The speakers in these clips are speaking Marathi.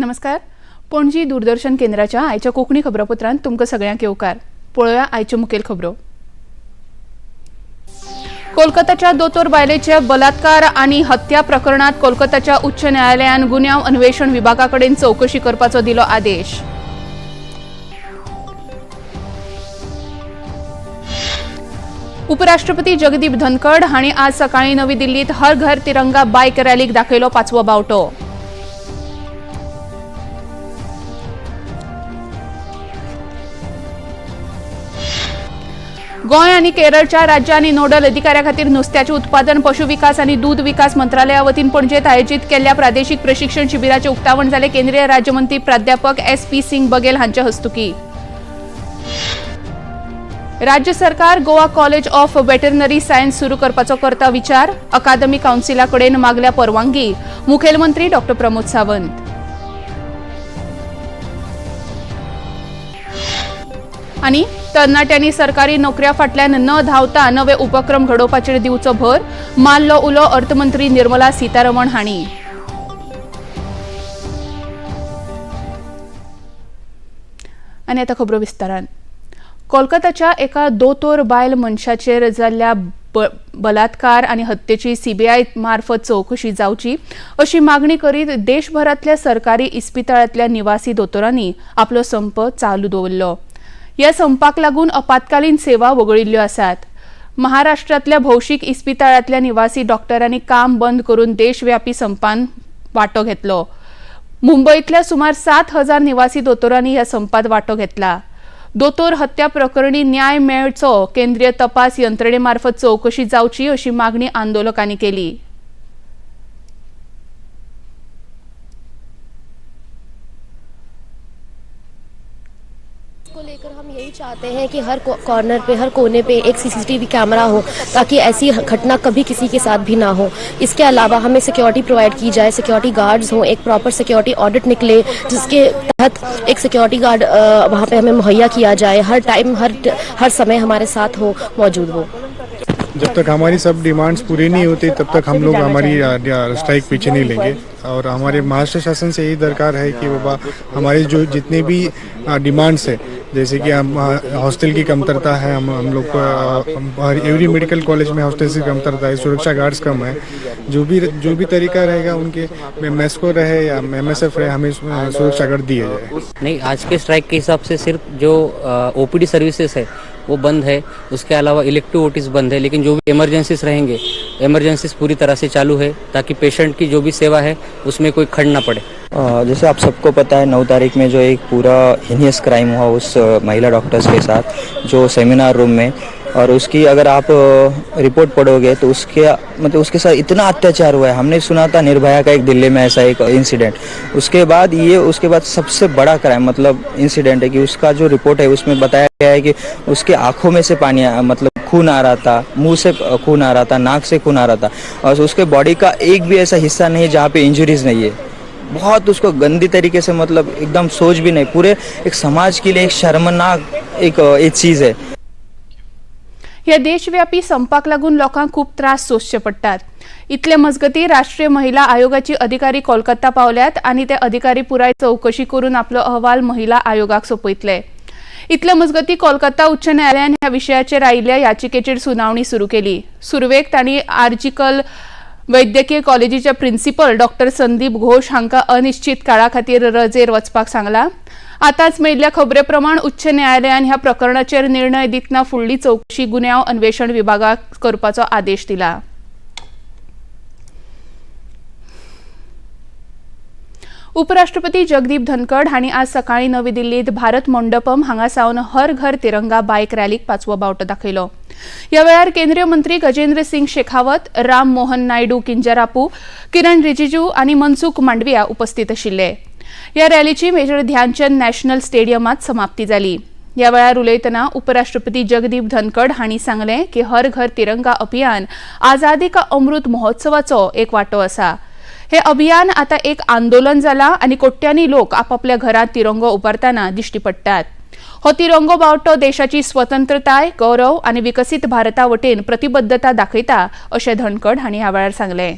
नमस्कार. पणजी दूरदर्शन केंद्राच्या आयच्या कोंकणी खबरापत्रांत तुमकां सगळ्यांक येवकार. पळोवया आयच्यो मुखेल खबरो. कोलकाताच्या दोतोर बायलेच्या बलात्कार आनी हत्या प्रकरणात कोलकाताच्या उच्च न्यायालयान गुन्यांव अन्वेषण विभागाकडेन चौकशी करपाचो दिलो आदेश. उपराष्ट्रपती जगदीप धनखड हांणी आज सकाळी नवी दिल्लीत हर घर तिरंगा बायक रॅलीक दाखयलो 5वो बावटो. गोंय आनी केरळच्या राज्य आनी नोडल अधिकाऱ्या खातीर नुस्त्याचे उत्पादन पशु विकास आनी दूध विकास मंत्रालया वतीन पणजेत आयोजीत केल्ल्या प्रादेशीक प्रशिक्षण शिबिराचे उक्तावण जाले. केंद्रीय राज्यमंत्री प्राध्यापक SP सिंग बघेल हांच्या हस्तुकी. राज्य सरकार Goa college of veterinary science सुरू करपाचो करता विचार. अकादमी कावन्सिलाकडेन मागल्या परवानगी. मुखेलमंत्री डॉ. प्रमोद सावंत. आनी तरणाट्यांनी सरकारी नोकऱ्या फाटल्यान न धांवता नवे उपक्रम घडोवपाचेर दिवचो भर. माल्लो उलो अर्थमंत्री निर्मला सीतारमण हांणी. आनी आतां खबरो विस्तारान. कोलकाताच्या एका दोतोर बायल मनशाचेर जाल्ल्या बलात्कार आनी हत्येची CBI मार्फत चौकशी जावची अशी मागणी करीत देशभरातल्या सरकारी इस्पितळांतल्या निवासी दोतोरांनी आपलो संप चालू दवरलो. ह्या संपाक लागून आपत्कालीन सेवा वगळिल्ल्यो आसात. महाराष्ट्रातल्या भौशीक इस्पितळांतल्या निवासी डॉक्टरांनी काम बंद करून देशव्यापी संपान वांटो घेतलो. मुंबईतल्या सुमार 7,000 निवासी दोतोरांनी ह्या संपात वांटो घेतला. दोतोर हत्या प्रकरणी न्याय मेळचो, केंद्रीय तपास यंत्रणेमार्फत चौकशी जावची अशी मागणी आंदोलकांनी केली. को लेकर हम यही चाहते हैं कि हर कॉर्नर पे, हर कोने पे एक CCTV कैमरा हो ताकि ऐसी घटना कभी किसी के साथ भी ना हो. इसके अलावा हमें सिक्योरिटी प्रोवाइड की जाए, सिक्योरिटी गार्ड्स हो, एक प्रॉपर सिक्योरिटी ऑडिट निकले जिसके तहत एक सिक्योरिटी गार्ड वहाँ पे हमें मुहैया किया जाए, हर टाइम हर समय हमारे साथ हो, मौजूद हो. जब तक हमारी सब डिमांड्स पूरी नहीं होती तब तक हम लोग हमारी स्ट्राइक पीछे नहीं लेंगे. और हमारे महाराष्ट्र शासन से यही दरकार है कि बाबा हमारी जो जितने भी डिमांड्स है, जैसे कि हम हॉस्टल की कमतरता है, हम लोग को एवरी मेडिकल कॉलेज में हॉस्टल की कमतरता है, सुरक्षा गार्ड्स कम है, जो भी तरीका रहेगा उनके मेस्को रहे या MSF रहे, हमें सुरक्षा गार्ड दिए जाए. नहीं, आज के स्ट्राइक के हिसाब से सिर्फ जो OPD सर्विसेज है वो बंद है. उसके अलावा इलेक्टिव OTs बंद है, लेकिन जो भी इमरजेंसीज रहेंगे, इमरजेंसीज पूरी तरह से चालू है ताकि पेशेंट की जो भी सेवा है उसमें कोई खंड ना पड़े. जैसे आप सबको पता है 9 तारीख में जो एक पूरा हिनियस क्राइम हुआ उस महिला डॉक्टर्स के साथ जो सेमिनार रूम में, और उसकी अगर आप रिपोर्ट पढ़ोगे तो उसके साथ इतना अत्याचार हुआ है. हमने सुना था निर्भया का एक दिल्ली में ऐसा एक इंसिडेंट. उसके बाद सबसे बड़ा क्राइम इंसिडेंट है कि उसका जो रिपोर्ट है उसमें बताया गया है कि उसके आंखों में से पानी खून आ रहा था, मुंह से खून आ रहा था, नाक से खून आ रहा था, और उसके बॉडी का एक भी ऐसा हिस्सा नहीं जहाँ पे इंजरीज नहीं है. बहुत उसको गंदी तरीके से एकदम सोच भी नहीं. पूरे एक समाज के लिए एक शर्मनाक एक चीज है. ह्या देशव्यापी संपाक लागून लोकांक खूप त्रास सोंसचे पडटात. इतले मजगती राष्ट्रीय महिला आयोगाची अधिकारी कोलकाता पावल्यात आनी ते अधिकारी पुराय चौकशी करून आपलो अहवाल महिला आयोगाक सोपयतले. इतले मजगती कोलकाता उच्च न्यायालयान ह्या विशयाचेर आयिल्ल्या याचिकेचेर सुनावणी सुरू केली. सुरवेक तांणी आर्जिकल वैद्यकीय कॉलेजीच्या प्रिन्सिपल डॉ. संदीप घोष हांकां अनिश्चित काळा खातीर रजेर वचपाक सांगला. आताच मेळिल्ल्या खबरे प्रमाण उच्च न्यायालयान ह्या प्रकरणाचेर निर्णय दितना फुडली चौकशी गुन्यांव अन्वेषण विभागाक करपाचो आदेश दिला. उपराष्ट्रपती जगदीप धनखड हांणी आज सकाळी नवी दिल्लीत भारत मंडपम हांगासावन हर घर तिरंगा बायक रॅलीक 5वो बावटो दाखयलो. ह्या वेळार केंद्रीय मंत्री गजेंद्र सिंग शेखावत, राम मोहन नायडू किंजरापू, किरण रिजिजू आनी मनसुख मांडविया उपस्थित आशिल्ले. ह्या रॅलीची मेजर ध्यानचंद नॅशनल स्टेडियमात समाप्ती जाली. ह्या वेळार उलयतना उपराष्ट्रपती जगदीप धनखड हांणी सांगलें की हर घर तिरंगा अभियान आझादी का अमृत महोत्सवाचो एक वांटो आसा. हे अभियान आता एक आंदोलन जाला आनी कोट्यांनी लोक आपापल्या घरात तिरंगो उबारतना दिश्टी पडटात. हो तिरंगो बावटो देशाची स्वतंत्रताय, गौरव आनी विकसीत भारता वटेन प्रतिबद्धता दाखयता अशें धनखड हांणी ह्या वेळार सांगलें.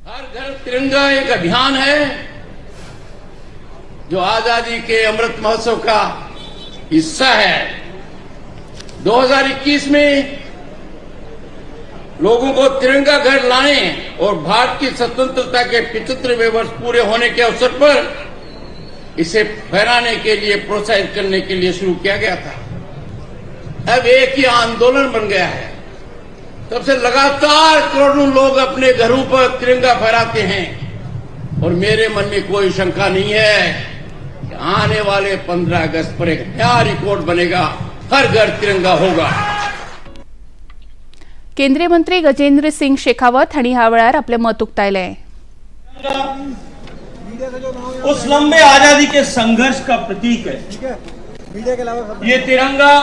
हर घर तिरंगा एक अभियान है जो आजादी के अमृत महोत्सव का हिस्सा है। 2021 में लोगों को तिरंगा घर लाने और भारत की स्वतंत्रता के 75वें वर्ष पूरे होने के अवसर पर इसे फहराने के लिए प्रोत्साहित करने के लिए शुरू किया गया था। अब एक ही आंदोलन बन गया है। तब से लगातार करोड़ों लोग अपने घरों पर तिरंगा फहराते हैं और मेरे मन में कोई शंका नहीं है कि आने वाले 15 अगस्त पर एक नया रिकॉर्ड बनेगा, हर घर तिरंगा होगा। केंद्रीय मंत्री गजेंद्र सिंग शेखावत हांणी ह्या वेळार आपले मत उक्तायलें। उस लंबे आजादी के संघर्ष का प्रतीक है ये तिरंगा।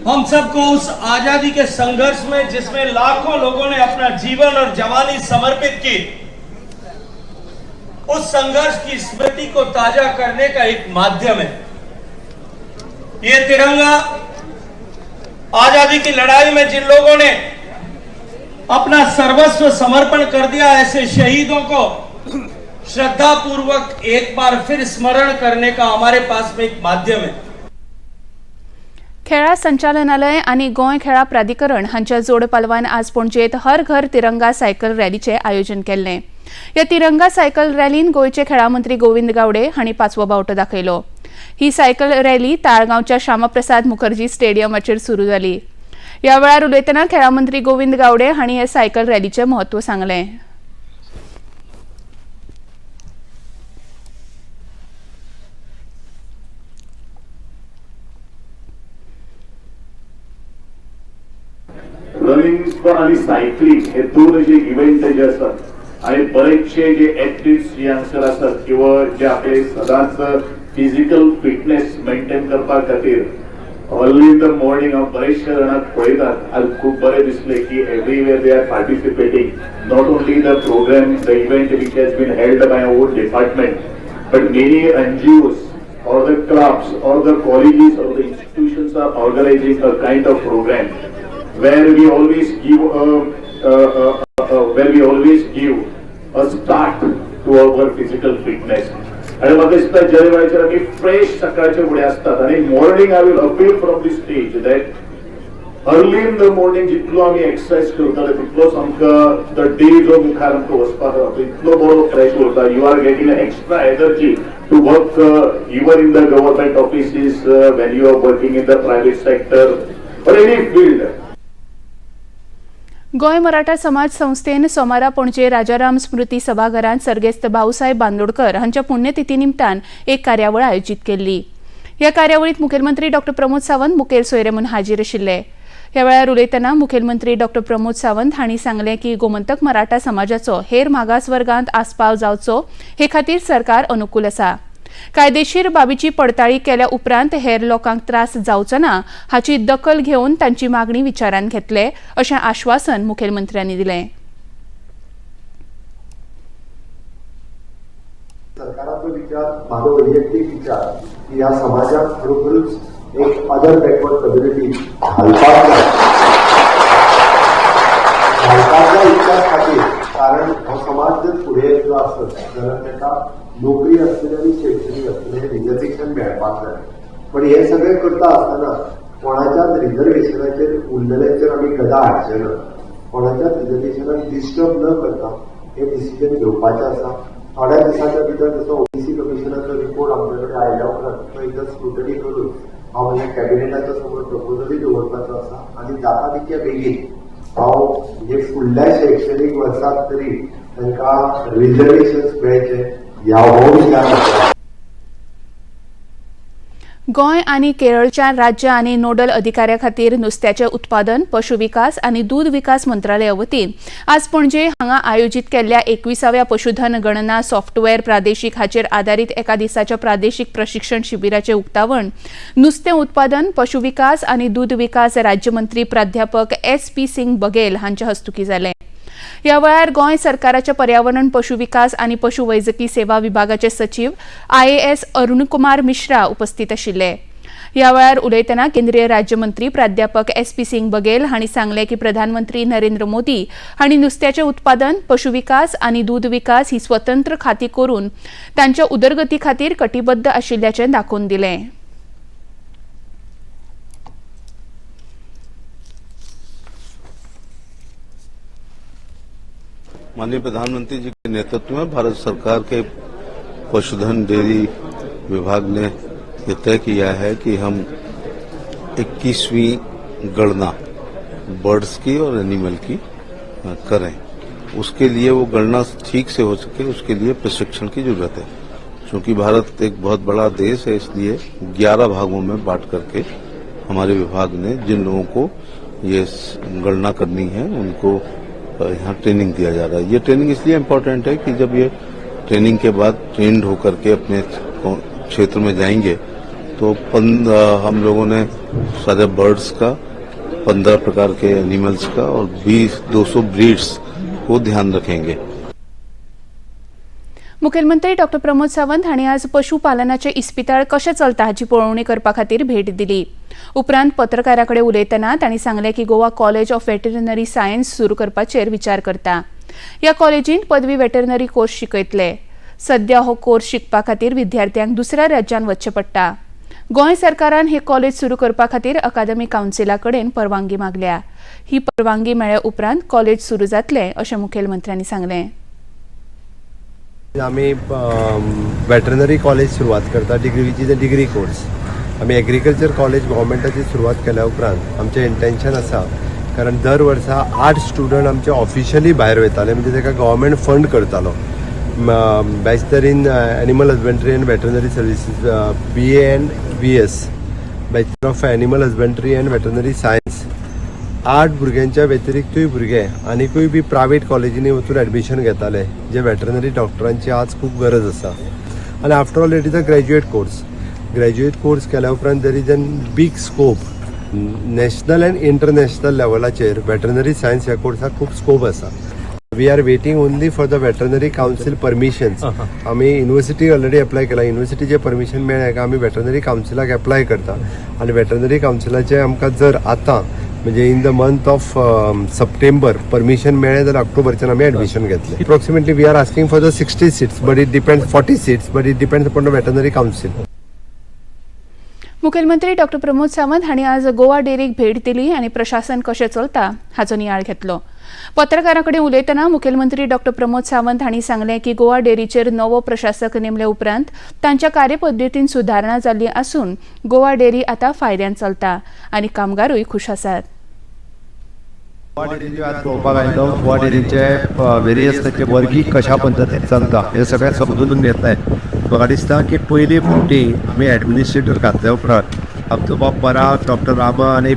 हम सबको उस आजादी के संघर्ष में, जिसमें लाखों लोगों ने अपना जीवन और जवानी समर्पित की, उस संघर्ष की स्मृति को ताजा करने का एक माध्यम है। ये तिरंगा आजादी की लड़ाई में जिन लोगों ने अपना सर्वस्व समर्पण कर दिया, ऐसे शहीदों को श्रद्धा पूर्वक एक बार फिर स्मरण करने का हमारे पास में एक माध्यम है। खेळा संचालनालय आणि गोंय खेळा प्राधिकरण हांच्या जोड पालवान आज पणजेत हर घर तिरंगा सायकल रॅलीचे आयोजन केल्लें। या तिरंगा सायकल रॅलीन गोंयचे खेळा मंत्री गोविंद गावडे हांणी 5वो बावटो दाखयलो। ही सायकल रॅली ताळगांवच्या श्यामाप्रसाद मुखर्जी स्टेडियमाचेर सुरू जाली। ह्या वेळार उलयतना खेळा मंत्री गोविंद गावडे हांणी हे सायकल रॅलीचे महत्व सांगलें। रनिंग आणि सायकलिंग हे दोन जे इव्हेंट जे असतात आणि बरेचसे जे ऍथलीट्स यंगस्टर असतात किंवा जे आपले सदांच फिजिकल फिटनेस मेंटेन करपा खातीर अर्ली इन द मॉर्निंग हांव बरेचशे जाणांक पळयतात। आज खूब बरें दिसलें की everywhere they are participating, not only the programme, the event which has been held by own department, but many NGOs or the clubs or the colleges or the institutions are organizing a kind of program where we always give a start to our physical fitness. आणि म्हाका दिसता जे वेळाचेर आमी फ्रेश सकाळचे फुडें आसतात आणि morning I will appeal from the stage that early in the morning जितलो आमी एक्सरसाइज करतले तितलोच आमकां द डे जो मुखार आमकां वचपाक तितलो बरो फ्रेश उरता। You are getting an extra energy to work even in the government offices, when you are working in the private sector or any field. Goa Maratha समाज संस्थेन सोमारा पणजे राजाराम स्मृती सभाघरांत सर्गेस्त भाऊसाहेब बांदोडकर हांच्या पुण्यतिथी निमतान एक कार्यावळ आयोजीत केल्ली। ह्या कार्यावळीत मुखेलमंत्री डॉ प्रमोद सावंत मुखेल सोयरे म्हणून हाजीर आशिल्ले। ह्या वेळार उलयतना मुखेलमंत्री डॉ प्रमोद सावंत हांणी सांगलें की गोमंतक मराठा समाजाचो हेर मागास वर्गांत आस्पाव जावचो हे खातीर सरकार अनुकूल आसा। कायदेशीर बाबीची पडताळी केल्या उपरांत हेर लोकांक त्रास जावचो ना हाची दखल घेवन तांची मागणी विचारांत घेतले अशें आश्वासन मुखेलमंत्र्यांनी दिलें। सरकाराचो विचार, म्हाजो वैयक्तीक विचार की ह्या समाजाक खरोखरूच एक अदर बॅकवर्ड कम्युनिटी घालपाच्या विचार खातीर, कारण हो समाज जर फुडें येतलो आसत जाल्यार ताका नोकरी आसतली आनी शैक्षणीक आसतलें रिजर्वेशन मेळपाक जाय। पण हे सगळें करता आसतना कोणाच्याच रिजर्वेशनाचेर उरलेल्यांचेर आमी गदा हाडचे ना। कोणाच्याच रिजर्वेशनाक डिस्टर्ब न करता हे डिसिजन घेवपाचें आसा। थोड्या दिसांच्या भितर जसो OBC कमिशनाचो रिपोर्ट आमचे कडेन आयल्या उपरांत तो एकदां स्क्रुटनी करून हांव म्हज्या कॅबिनेटाच्या समोर प्रपोजलूय दवरपाचो आसा आनी जाता तितक्या बेगीन हांव म्हणजे फुडल्या शैक्षणीक वर्साक तरी तांकां रिजर्वेशन्स मेळचे ह्या हो विचार। गोंय आणि केरळच्या राज्य आणि नोडल अधिकाऱ्या खातीर नुस्त्याचे उत्पादन, पशु विकास आणि दूध विकास मंत्रालया वतीन आज पणजे हांगा आयोजीत केल्ल्या 21व्या पशुधन गणना सॉफ्टवेअर प्रादेशीक हाचेर आदारीत एका दिसाच्या प्रादेशीक प्रशिक्षण शिबिराचे उक्तावण नुस्तें उत्पादन, पशु विकास आणि दूध विकास राज्यमंत्री प्राध्यापक SP सिंग बघेल हांच्या हस्तुकीं जालें। ह्या वेळार गोंय सरकाराच्या पर्यावरण, पशु विकास आणि पशुवैजकी सेवा विभागाचे सचिव IAS अरुणकुमार मिश्रा उपस्थित आशिल्ले। ह्या वेळार उलयतना केंद्रीय राज्यमंत्री प्राध्यापक SP सिंग बघेल हांणी सांगले की प्रधानमंत्री नरेंद्र मोदी हांणी नुस्त्याचे उत्पादन, पशुविकास आनी दूध विकास ही स्वतंत्र खाती करून तांच्या उदरगती खातीर कटिबद्ध आशिल्ल्याचें दाखोवन दिलें. माननीय प्रधानमंत्री जी के नेतृत्व में भारत सरकार के पशुधन डेयरी विभाग ने यह तय किया है कि हम 21वीं गणना बर्ड्स की और एनिमल की करें. उसके लिए वो गणना ठीक से हो सके, उसके लिए प्रशिक्षण की जरूरत है. क्योंकि भारत एक बहुत बड़ा देश है, इसलिए 11 भागों में बांट करके हमारे विभाग ने जिन लोगों को ये गणना करनी है उनको यहाँ ट्रेनिंग दिया जा रहा है. ये ट्रेनिंग इसलिए इम्पोर्टेंट है कि जब ये ट्रेनिंग के बाद ट्रेंड होकर के अपने क्षेत्र में जाएंगे तो हम लोगों ने सारे बर्ड्स का, 15 प्रकार के एनिमल्स का और 200 ब्रीड्स को ध्यान रखेंगे. मुखेलमंत्री डॉ. प्रमोद सावंत हांणी आज पशुपालनाचे इस्पितळ कशें चलता हाची पळोवणी करपा खातीर भेट दिली. उपरांत पत्रकारां कडेन उलयतना तांणी सांगलें की Goa college of veterinary science सुरू करपाचेर विचार करता. ह्या कॉलेजींत पदवी वेटरनरी कोर्स शिकयतले. सध्या हो कोर्स शिकपा खातीर विद्यार्थ्यांक दुसऱ्या राज्यांत वचचें पडटा. गोंय सरकारान हे कॉलेज सुरू करपा खातीर अकादमी कावन्सिला कडेन परवानगी मागल्या. ही परवानगी मेळ्ळे उपरांत कॉलेज सुरू जातलें अशें मुखेलमंत्र्यांनी सांगलें. आम्ही वेटरनरी कॉलेज सुरवात करता, डिग्री कोर्स. आम्ही एग्रीकल्चर कॉलेज गव्हर्मेंटाची सुरवात केल्या उपरांत आमचें इंटेन्शन आसा, कारण दर वर्सा 8 स्टुडंट आमचे ऑफिशियली भायर वयताले, म्हणजे ताका गव्हर्मेंट फंड करतालो. Bachelor in animal husbandry end veterinary services, BA end BS, bachelor of animal husbandry end veterinary science. 8 भुरग्यांच्या व्यतिरिक्तूय भुरगे आनीकूय बी प्रायवेट कॉलेजींनी वचून एडमिशन घेताले, जे वेटरनरी डॉक्टरांची आज खूब गरज आसा. आनी after all it is a graduate course केल्या उपरांत there is an big scope national and international लेवलाचेर. वेटरनरी सायन्स ह्या कोर्साक खूब स्कोप आसा. We are waiting only for the veterinary council permissions. आमी युनिवर्सिटी ऑलरेडी एप्लाय केला. युनिवर्सिटीचे परमिशन मेळ्ळें काय आमी वेटरनरी कावन्सिलाक एप्लाय करता. आनी वेटरनरी कावन्सिलाचे आमकां जर आतां म्हणजे in the month of September permission मेळ्ळें जाल्यार ऑक्टोबरच्यान आमी एडमिशन घेतले. Approximately we are asking for the 60 seats, but it depends 40 seats, but it depends upon the veterinary council. मुखेलमंत्री डॉ. प्रमोद सावंत हांणी आज गोवा डेअरीक भेट दिली आनी प्रशासन कशें चलता हाचो नियाळ घेतलो. पत्रकारां कडेन उलयतना मुखेलमंत्री डॉ. प्रमोद सावंत हांणी सांगलें की गोवा डेअरीचेर नवो प्रशासक नेमले उपरांत तांच्या कार्यपद्दतीन सुदारणा जाल्ली आसून गोवा डेअरी आतां फायद्यान चलता आनी कामगारूय खुश आसात. गोवा डेअरी आज पळोवपाक आयलो. गोवा डेअरीचे वेरियस ताचे वर्गी कशा पद्दतीन चलता हे सगळें समजून घेतलें. म्हाका दिसता की पयली फावटी आमी एडमिनिस्ट्रेटर घातल्या उपरांत आमचो बाब पराग, डॉक्टर रामा आनी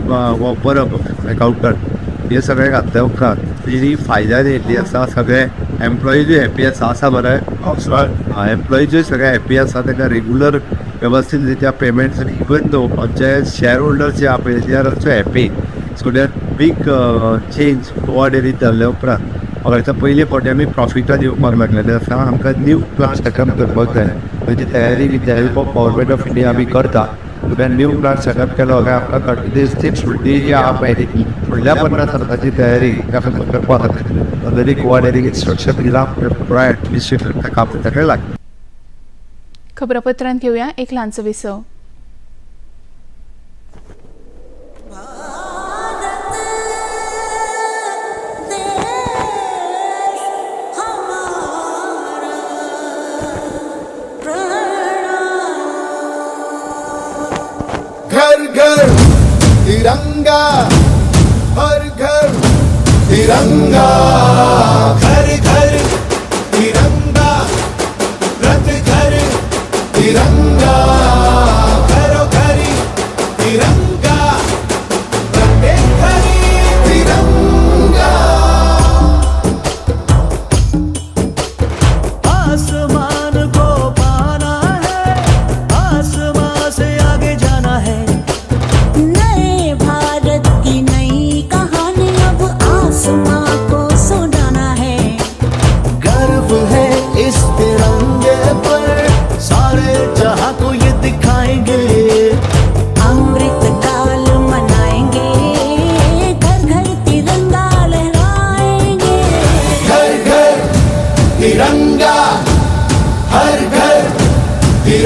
परब अकाउंटंट हे सगळे घातल्या उपरांत जी फायद्यान येयल्ली आसा. सगळे एम्प्लॉईजूय हॅप्पी आसा बरें. एम्प्लॉईजूय सगळे हॅप्पी आसा. ताका रेगुलर वेवस्थीत रित्या पेमेंट्स इवन दो आमचे शेअर होल्डर्स जे आहा पळय they are also happy. So that big change Goa डेअरींत जाल्ल्या उपरांत म्हाका दिसता पयले फावटी आमी प्रॉफिटान येवपाक लागलेले आसा. आमकां न्यू प्लांट सेटअप करपाक जाय. तेजी तयारी with the help of government of India आमी करता. न्यू प्लांट सेटअप केलो काय आमकां फुडली जी आहा पळय फुडल्या 50 वर्सांची तयारी करपाक लागतली. ऑलरेडी गोवा डेअरीक इन्स्ट्रक्शन दिला प्रायवेट एडमिनिस्ट्रेटर काम ताका लागता. खबरापत्रांत घेवया एक ल्हानसो विसव. घर घर तिरंगा, हर घर तिरंगा, घर घर तिरंगा, रथ घर तिरंगा, घरो घरी तिरंगा, प्रत्येक घरी तिरंगा. आसमान को पाना है, आसमान से आगे जाना है. नए भारत की नई कहानी अब आसमां को सुनाना है.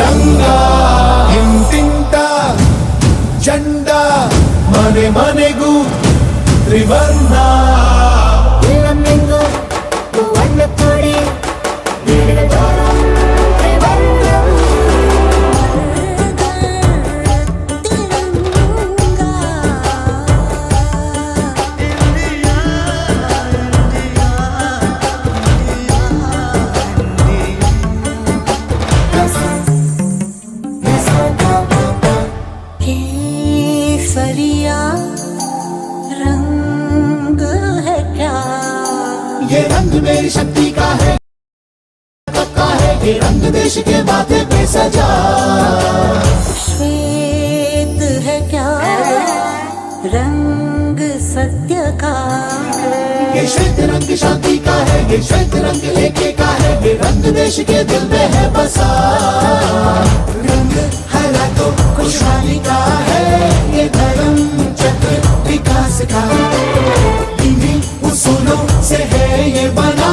तिरंगा इंटिंटा झंडा मने मनेगू त्रिवर्ण Flamingo, Wanapuri, केसरिया रंग है क्या? ये रंग मेरी शक्ति का है ये रंग देश के माथे पे सजा श्वेत है क्या? रंग सत्य का। ये श्वेत रंग शांति का है ये श्वेत रंग एके का है ये रंग देश के दिल में है बसा रंग हरा तो खुशहाली का है ये धर्म चक्र विकास का इन्हीं उसूलों से है ये बना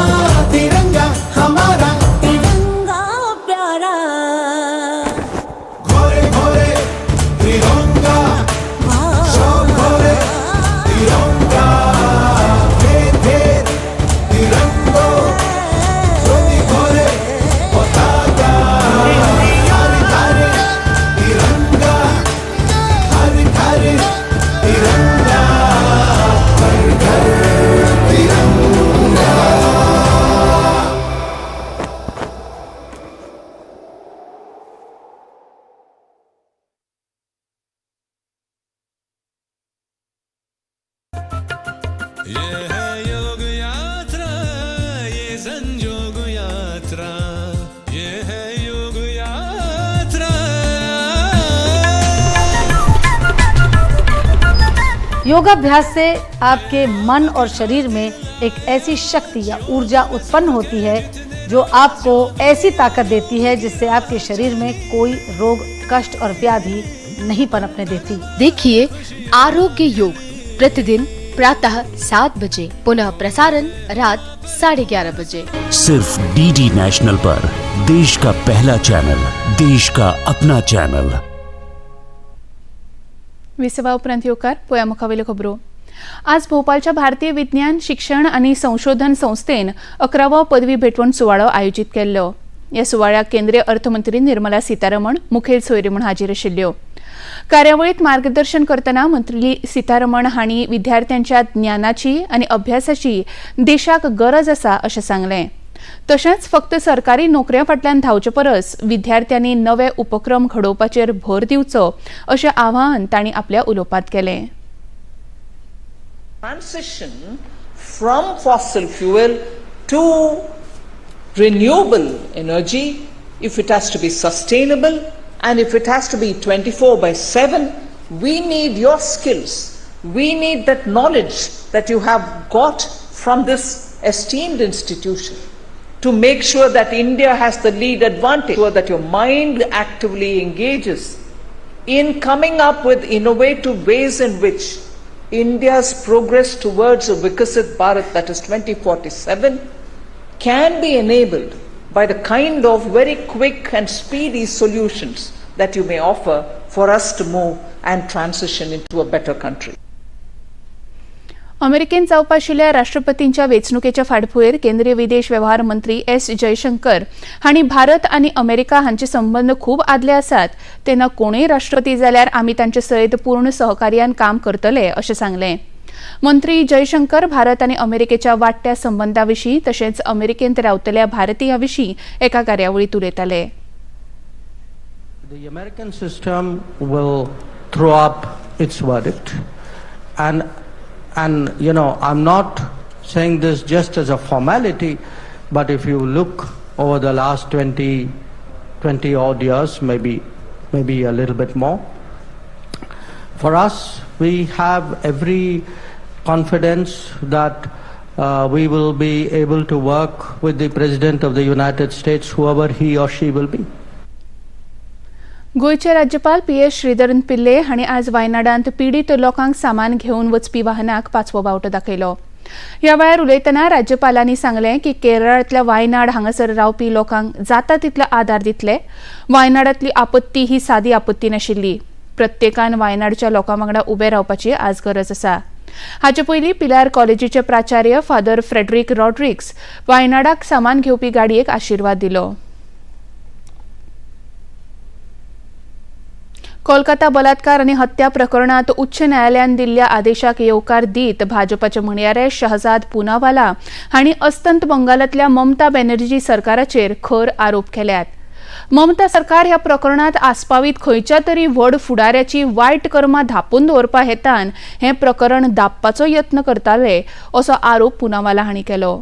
तिरंगा हमारा तिरंगा प्यारा घोरे घोरे तिरंगा शोक घोरे तिरंगा भेद भेद तिरंगो ज्योति घोरे पताका हर घर तिरंगा हर घर तिरंगा हर घर तिरंगा। ये है योग यात्रा ये संयोग यात्रा ये है योग यात्रा। योगाभ्यास से आपके मन और शरीर में एक ऐसी शक्ति या ऊर्जा उत्पन्न होती है जो आपको ऐसी ताकत देती है जिससे आपके शरीर में कोई रोग कष्ट और व्याधि नहीं पनपने देती। देखिए आरोग्य योग प्रतिदिन प्रातः 7 बजे, पुनः प्रसारण रात 11:30 बजे। सिर्फ डीडी नेशनल पर, देश का पहला चॅनल, देश का अपना चॅनल। 20 उपरांत येवकार पोया मुखावेल्यो खबरो। आज भोपाळच्या भारतीय विज्ञान शिक्षण आणि संशोधन संस्थेन 11वो पदवी भेटवण सुवाळो आयोजित केल्लो। ह्या सुवाळ्याक केंद्रीय अर्थमंत्री निर्मला सीतारमण मुखेल सोयरी म्हूण हाजीर आशिल्ल्यो। कार्यावळीत मार्गदर्शन करतना मंत्री सीतारमण हांणी विद्यार्थ्यांच्या ज्ञानाची आनी अभ्यासाची देशाक गरज आसा अशें सांगलें। तशेंच फक्त सरकारी नोकऱ्या फाटल्यान धांवचे परस विद्यार्थ्यांनी नवे उपक्रम घडोवपाचेर भर दिवचो अशें आवाहन तांणी आपल्या उलोवपांत केलें। Transition from fossil fuel to renewable energy, if it has to be sustainable and if it has to be 24/7, we need your skills. We need that knowledge that you have got from this esteemed institution to make sure that India has the lead advantage, so that your mind actively engages in coming up with innovative ways in which India's progress towards a Vikasit Bharat, that is 2047, can be enabled by the kind of very quick and speedy solutions that you may offer for us to move and transition into a better country. अमेरिकेन जावपा आशिल्ल्या राष्ट्रपतींच्या वेंचणुकेच्या फाटभुंयेर केंद्रीय विदेश वेव्हार मंत्री एस जयशंकर हांणी भारत आनी अमेरिका हांचे संबंद खूब आदले आसात तेन्ना कोणूय राष्ट्रपती जाल्यार आमी तांचे सयत पूर्ण सहकार्यान काम करतले अशें सांगलें। मंत्री जयशंकर भारत आनी अमेरिकेच्या वाडट्या संबंदांविशीं तशेंच अमेरिकेंत रावतल्या भारतीयां-विशीं एका कार्यावळींत उलयताले। The American system will throw up its verdict, and you know, I'm not saying this just as a formality, but if you look over the last 20 odd years, maybe a little bit more, for us we have every confidence that we will be able to work with the President of the United States, whoever he or she will be. गोयचे राज्यपाल पी.एस. श्रीधरन पिल्ले हांणी आज वायनाडांत पिडीत लोकांक सामान घेवन वचपी वाहनाक 5वो बावटो दाखयलो। ह्या वेळार उलयतना राज्यपालांनी सांगलें की केरळांतल्या वायनाड हांगासर रावपी लोकांक जाता तितलो आदार दितले. वायनाडांतली आपत्ती ही सादी आपत्ती नाशिल्ली. प्रत्येकान वायनाडच्या लोकां वांगडा उबे रावपाची आज गरज आसा. हाचे पयलीं पिलार कॉलेजीचे प्राचार्य फादर फ्रेडरिक रॉड्रिग्स वायनाडाक सामान घेवपी गाडयेक आशिर्वाद दिलो. कोलकाता बलात्कार आनी हत्या प्रकरणात उच्च न्यायालयान दिल्ल्या आदेशाक येवकार दीत भाजपाचे म्हणयारे शहजाद पूनावाला हांणी अस्तंत बंगालांतल्या ममता बॅनर्जी सरकाराचेर खर आरोप केल्यात. ममता सरकार ह्या प्रकरणात आस्पावीत खंयच्या तरी व्हड फुडाऱ्याची वायट कर्मां धापून दवरपा हेतान हें प्रकरण धांपपाचो यत्न करताले असो आरोप पूनावाला हांणी केलो.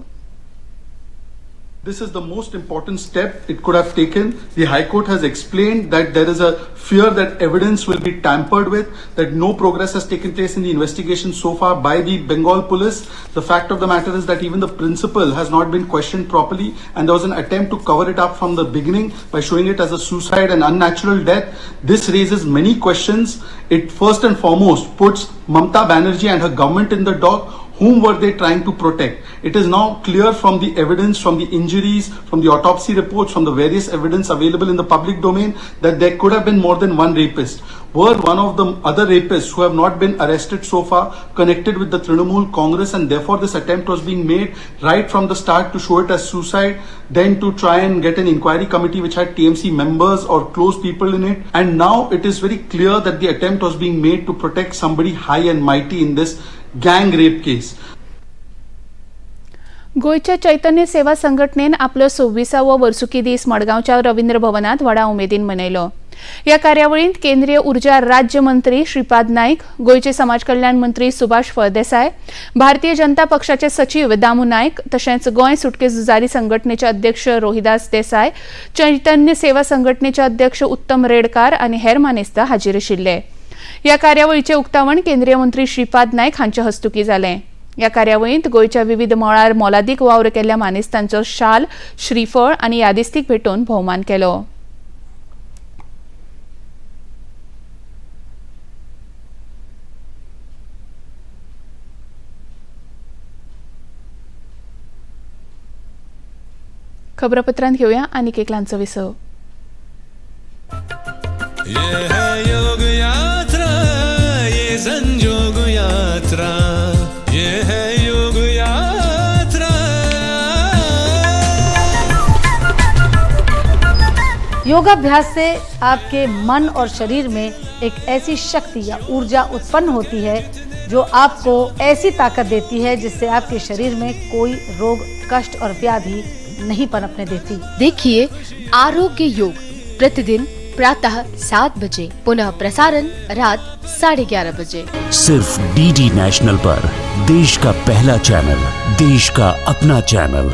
This is the most important step it could have taken. The High Court has explained that there is a fear that evidence will be tampered with, that no progress has taken place in the investigation so far by the Bengal police. The fact of the matter is that even the principal has not been questioned properly, and there was an attempt to cover it up from the beginning by showing it as a suicide and unnatural death. This raises many questions. It first and foremost puts Mamata Banerjee and her government in the dock. Whom were they trying to protect? It is now clear from the evidence, from the injuries, from the autopsy reports, from the various evidence available in the public domain that there could have been more than one rapist. Were one of the other rapists who have not been arrested so far connected with the Trinamool Congress, and therefore this attempt was being made right from the start to show it as suicide, then to try and get an inquiry committee which had TMC members or close people in it, and now it is very clear that the attempt was being made to protect somebody high and mighty in this gang rape case. गोयच्या चैतन्य सेवा संघटनेन आपलो 26वा वर्सुकी दीस मडगांवच्या रवींद्र भवनात व्हडा उमेदीन मनयलो. ह्या कार्यावळींत केंद्रीय उर्जा राज्य मंत्री श्रीपाद नाईक, गोयचे समाज कल्याण मंत्री सुभाष फळदेसाय, भारतीय जनता पक्षाचे सचिव दामू नाईक तशेंच गोंय सुटके झुजारी संघटनेचे अध्यक्ष रोहिदास देसाय, चैतन्य सेवा संघटनेचे अध्यक्ष उत्तम रेडकार आनी हेर मानेस्त हाजीर आशिल्ले. ह्या कार्यावळीचे उक्तावण केंद्रीय मंत्री श्रीपाद नाईक हांच्या हस्तुकी जालें. ह्या कार्यावळींत गोयच्या विविध मळार मोलादीक वावर केल्ल्या मानेस्तांचो शाल, श्रीफळ आनी यादिस्तीक भेटोवन भोवमान केलो. खबरापत्रांत घेऊया आनीक एक ल्हानसो विसव. ये है योग यात्रा, ये संयोग यात्रा, ये है योग यात्रा. योगाभ्यास से आपके मन और शरीर में एक ऐसी शक्ति या ऊर्जा उत्पन्न होती है जो आपको ऐसी ताकत देती है जिससे आपके शरीर में कोई रोग, कष्ट और व्याधि नहीं पनपने देती. देखिए आरोग्य योग प्रतिदिन प्रातः 7 बजे, पुनः प्रसारण रात 11:30 बजे. सिर्फ डीडी नेशनल पर, देश का पहला चैनल, देश का अपना चैनल.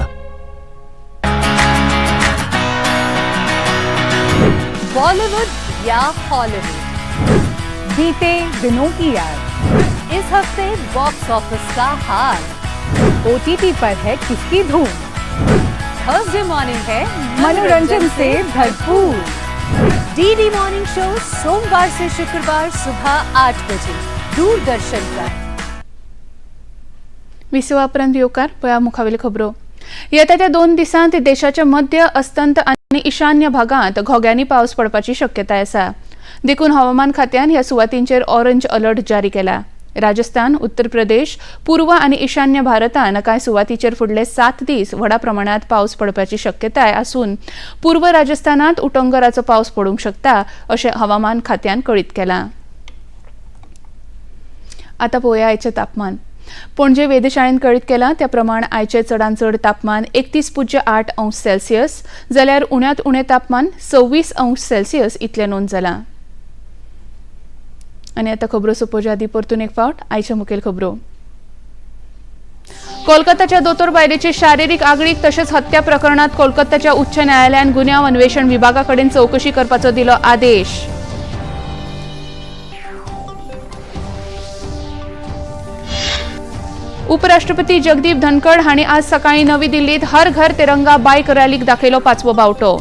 बॉलीवुड या हॉलीवुड, बीते दिनों की याद, इस हफ्ते बॉक्स ऑफिस का हाल, OTT पर है किसकी धूम, थर्सडे मॉर्निंग है मनोरंजन से भरपूर. डीडी मॉर्निंग शो सोमवार से शुक्रवार सुबह 8 बजे दूरदर्शन पर. विसवा उपरांत येवकार पळया मुखावेल्यो खबरो. येता त्या 2 दिसांत देशाच्या मध्य, अस्तंत आनी ईशान्य भागांत घोग्यांनी पावस पडपाची शक्यताय आसा. देखून हवामान खात्यान ह्या सुवातींचेर ऑरेंज अलर्ट जारी केला. राजस्थान, उत्तर प्रदेश, पूर्व आनी ईशान्य भारतान कांय सुवातींचेर फुडले 7 दीस व्हडा प्रमाणात पावस पडपाची शक्यताय आसून पूर्व राजस्थानात उटंगराचो पावस पडूंक शकता अशें हवामान खात्यान कळीत केलां. आतां पळोवया आयचें तापमान. पणजे वेधशाळेन कळीत केलां त्या प्रमाण आयचे चडांत चड तापमान 31.8 अंश सेल्सियस जाल्यार उण्यांत उणें तापमान 26 अंश सेल्सियस इतलें नोंद जालां. आनी आतां खबरो सोंपोवचे आदीं परतून एक फावट आयच्यो मुखेल खबरो. कोलकाताच्या दोतोर बायलेची शारिरीक आगळीक तशेंच हत्या प्रकरणात कोलकाताच्या उच्च न्यायालयान गुन्यांव अन्वेषण विभागा कडेन चवकशी करपाचो दिलो आदेश. उपराष्ट्रपती जगदीप धनखड हांणी आज सकाळी नवी दिल्लीत हर घर तिरंगा बायक रॅलीक दाखयलो 5वो बावटो.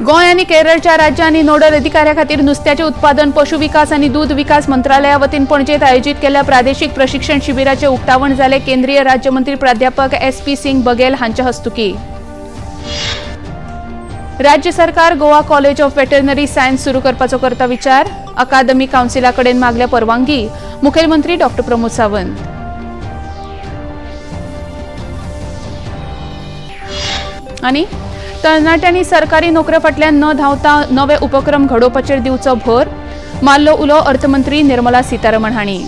गोंय आनी केरळच्या राज्यांनी नोडल अधिकाऱ्या खातीर नुस्त्याचे उत्पादन पशु विकास आनी दूध विकास मंत्रालया वतीन पणजेत आयोजीत केल्ल्या प्रादेशीक प्रशिक्षण शिबिराचे उक्तावण जाले. केंद्रीय राज्यमंत्री प्राध्यापक SP सिंग बघेल हांच्या हस्तुकी. राज्य सरकार Goa college of veterinary science सुरू करपाचो करता विचार. अकादमी कावन्सिला कडेन मागल्या परवानगी. मुखेलमंत्री डॉ. प्रमोद सावंत. आनी तरणाट्यांनी सरकारी नोकऱ्या फाटल्यान न धांवता नवे उपक्रम घडोवपाचेर दिवचो भर. मारलो उलो अर्थमंत्री निर्मला सीतारमण हांणी.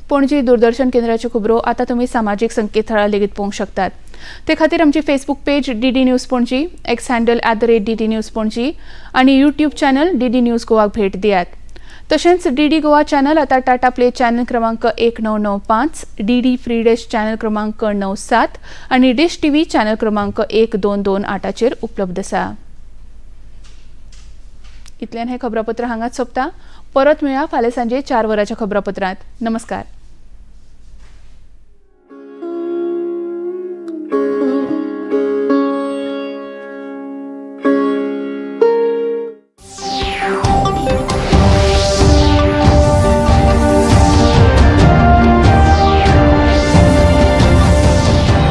पणजी दूरदर्शन केंद्राच्यो खबरो आतां तुमी सामाजीक संकेतथळार लेगीत पळोवंक शकतात. ते खातीर आमची Facebook page DD news Panaji, x handle @DD news Panaji आनी यूट्यूब चॅनल DD न्यूज गोवाक भेट दियात. तशेंच DD गोवा चॅनल आतां टाटा प्ले चॅनल क्रमांक 1995, DD फ्री डिश चॅनल क्रमांक 97 आनी डिश TV चॅनल क्रमांक 1228 उपलब्ध आसा. इतल्यान हें खबरापत्र हांगाच सोंपता. परत मेळया फाल्यां सांजे 4 वरांच्या खबरापत्रांत. नमस्कार.